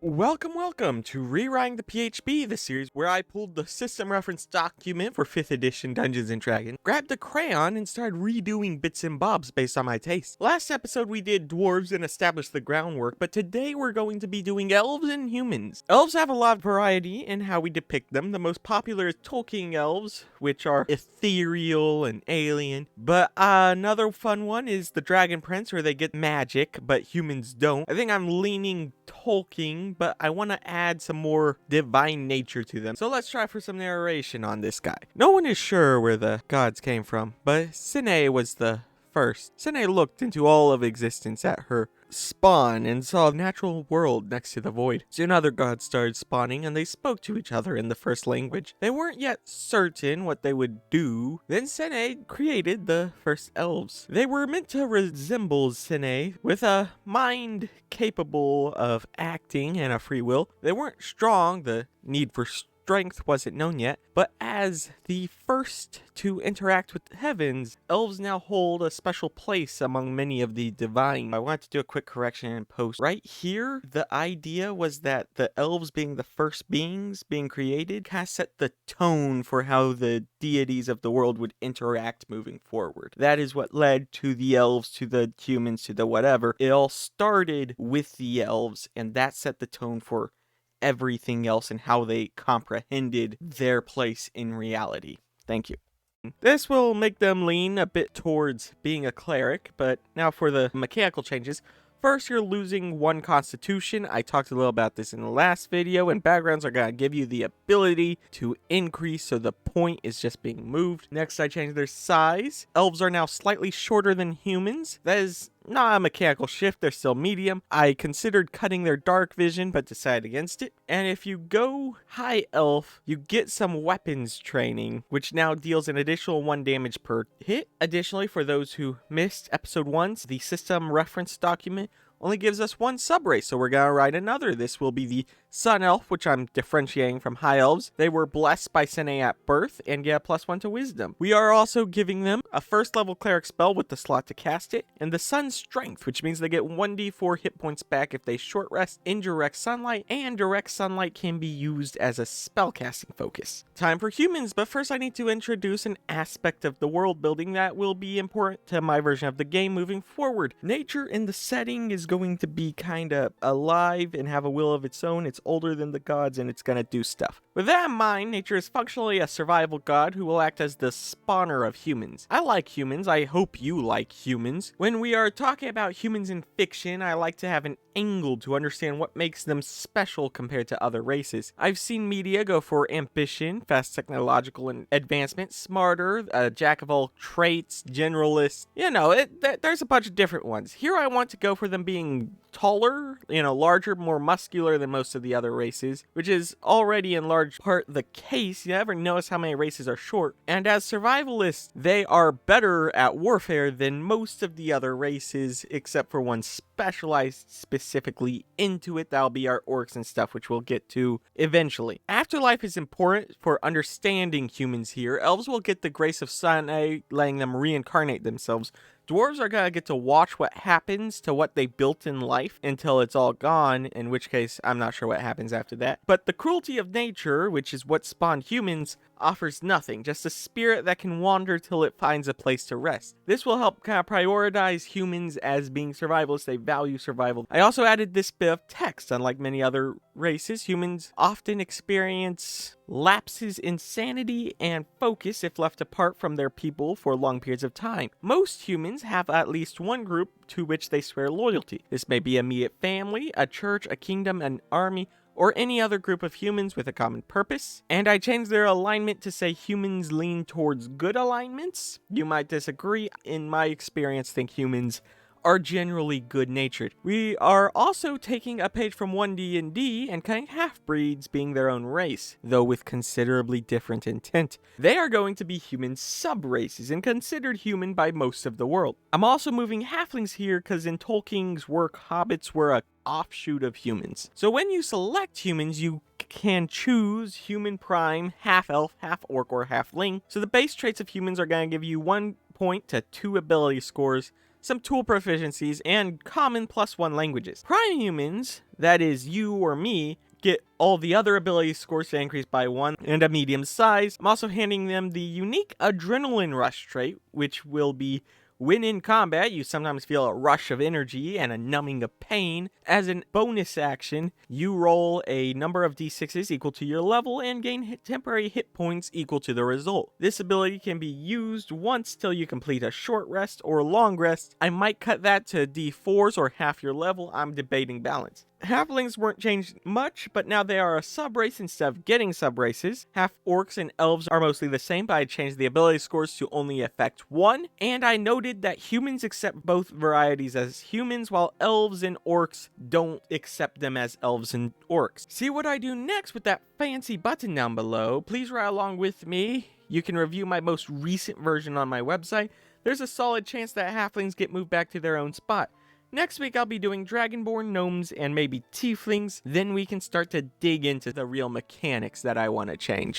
Welcome to Rewriting the PHB, the series where I pulled the system reference document for 5th edition Dungeons & Dragons, grabbed a crayon, and started redoing bits and bobs based on my taste. Last episode we did dwarves and established the groundwork, but today we're going to be doing elves and humans. Elves have a lot of variety in how we depict them. The most popular is Tolkien elves, which are ethereal and alien, but another fun one is the Dragon Prince, where they get magic, but humans don't. I think I'm leaning Tolkien, but I want to add some more divine nature to them. So let's try for some narration on this guy. No one is sure where the gods came from, but Sine was the first. Sine looked into all of existence at her spawn and saw a natural world next to the void. Soon other gods started spawning and they spoke to each other in the first language. They weren't yet certain what they would do. Then Sine created the first elves. They were meant to resemble Sine with a mind capable of acting and a free will. They weren't strong, the need for strength wasn't known yet, but as the first to interact with the heavens, elves now hold a special place among many of the divine. I wanted to do a quick correction in post. Right here, the idea was that the elves being the first beings being created kind of set the tone for how the deities of the world would interact moving forward. That is what led to the elves, to the humans, to the whatever. It all started with the elves, and that set the tone for everything else and how they comprehended their place in reality. Thank you. This will make them lean a bit towards being a cleric, but now for the mechanical changes. First, you're losing 1 constitution. I talked a little about this in the last video, and backgrounds are going to give you the ability to increase, so the point is just being moved. Next, I changed their size. Elves are now slightly shorter than humans. That is not a mechanical shift, they're still medium. I considered cutting their dark vision, but decided against it. And if you go high elf, you get some weapons training, which now deals an additional 1 damage per hit. Additionally, for those who missed episode 1, the system reference document only gives us 1 subrace, so we're gonna write another. This will be the Sun Elf, which I'm differentiating from High Elves. They were blessed by Sine at birth and get a +1 to Wisdom. We are also giving them a 1st level Cleric spell with the slot to cast it, and the Sun Strength, which means they get 1d4 hit points back if they short rest in direct sunlight, and direct sunlight can be used as a spellcasting focus. Time for humans, but first I need to introduce an aspect of the world building that will be important to my version of the game moving forward. Nature in the setting is going to be kinda alive and have a will of its own. It's older than the gods and it's gonna do stuff. With that in mind, nature is functionally a survival god who will act as the spawner of humans. I like humans. I hope you like humans. When we are talking about humans in fiction, I like to have an angle to understand what makes them special compared to other races. I've seen media go for ambition, fast technological advancement, smarter, jack of all traits, generalist. You know, there's a bunch of different ones. Here I want to go for them being taller, larger, more muscular than most of the other races, which is already in large part the case. You never notice how many races are short. And as survivalists, they are better at warfare than most of the other races, except for one specialized specifically into it. That'll be our orcs and stuff, which we'll get to eventually. Afterlife is important for understanding humans here. Elves will get the grace of Sun, letting them reincarnate themselves. Dwarves are gonna get to watch what happens to what they built in life until it's all gone, in which case I'm not sure what happens after that. But the cruelty of nature, which is what spawned humans, offers nothing, just a spirit that can wander till it finds a place to rest. This will help kind of prioritize humans as being survivalists. They value survival. I also added this bit of text. Unlike many other races, humans often experience lapses in sanity and focus if left apart from their people for long periods of time. Most humans have at least one group to which they swear loyalty. This may be immediate family, a church, a kingdom, an army, or any other group of humans with a common purpose. And I changed their alignment to say humans lean towards good alignments. You might disagree. In my experience, think humans are generally good-natured. We are also taking a page from 1D&D and cutting half-breeds being their own race, though with considerably different intent. They are going to be human sub-races and considered human by most of the world. I'm also moving halflings here because in Tolkien's work, hobbits were a offshoot of humans. So when you select humans, you can choose human prime, half elf, half orc, or halfling. So the base traits of humans are going to give you 1 point to 2 ability scores, some tool proficiencies, and common +1 languages. Prime humans, that is you or me, get all the other ability scores to increase by 1 and a medium size. I'm also handing them the unique adrenaline rush trait, which will be when in combat, you sometimes feel a rush of energy and a numbing of pain. As a bonus action, you roll a number of d6s equal to your level and gain temporary hit points equal to the result. This ability can be used once till you complete a short rest or long rest. I might cut that to d4s or half your level. I'm debating balance. Halflings weren't changed much, but now they are a subrace instead of getting subraces. Half orcs and elves are mostly the same, but I changed the ability scores to only affect 1. And I noted that humans accept both varieties as humans, while elves and orcs don't accept them as elves and orcs. See what I do next with that fancy button down below? Please ride along with me. You can review my most recent version on my website. There's a solid chance that halflings get moved back to their own spot. Next week, I'll be doing Dragonborn, Gnomes, and maybe Tieflings. Then we can start to dig into the real mechanics that I want to change.